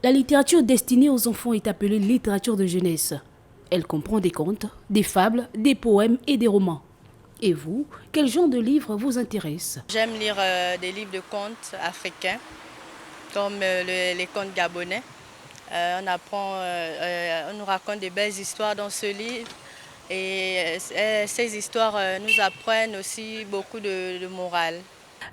La littérature destinée aux enfants est appelée littérature de jeunesse. Elle comprend des contes, des fables, des poèmes et des romans. Et vous, quel genre de livre vous intéresse? J'aime lire des livres de contes africains, comme les contes gabonais. On nous raconte des belles histoires dans ce livre. Et ces histoires nous apprennent aussi beaucoup de morale.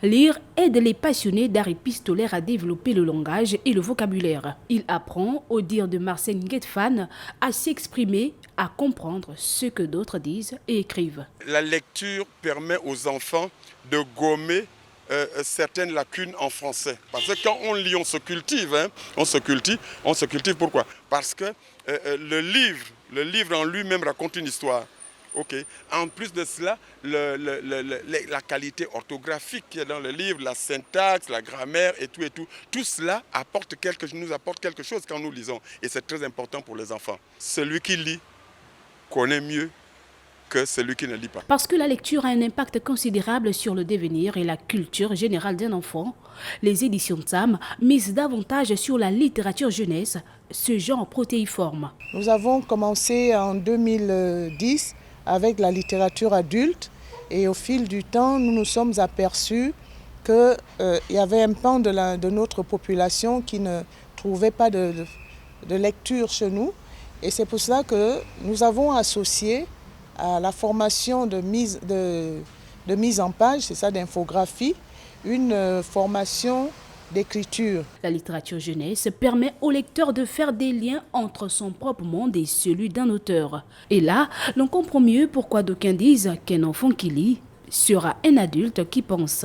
Lire aide les passionnés d'art épistolaire à développer le langage et le vocabulaire. Il apprend, au dire de Marcel Nguetfan, à s'exprimer, à comprendre ce que d'autres disent et écrivent. La lecture permet aux enfants de gommer certaines lacunes en français. Parce que quand on lit, on se cultive. On se cultive pourquoi? Parce que le livre en lui-même raconte une histoire. Okay. En plus de cela, la qualité orthographique qui est dans le livre, la syntaxe, la grammaire et tout cela nous apporte quelque chose quand nous lisons. Et c'est très important pour les enfants. Celui qui lit connaît mieux que celui qui ne lit pas. Parce que la lecture a un impact considérable sur le devenir et la culture générale d'un enfant, les éditions Tsam misent davantage sur la littérature jeunesse, ce genre protéiforme. Nous avons commencé en 2010 avec la littérature adulte et au fil du temps, nous nous sommes aperçus qu'il y avait un pan de notre population qui ne trouvait pas de lecture chez nous. Et c'est pour cela que nous avons associé à la formation de mise en page, c'est ça, d'infographie, une formation d'écriture. La littérature jeunesse permet au lecteur de faire des liens entre son propre monde et celui d'un auteur. Et là, l'on comprend mieux pourquoi d'aucuns disent qu'un enfant qui lit sera un adulte qui pense.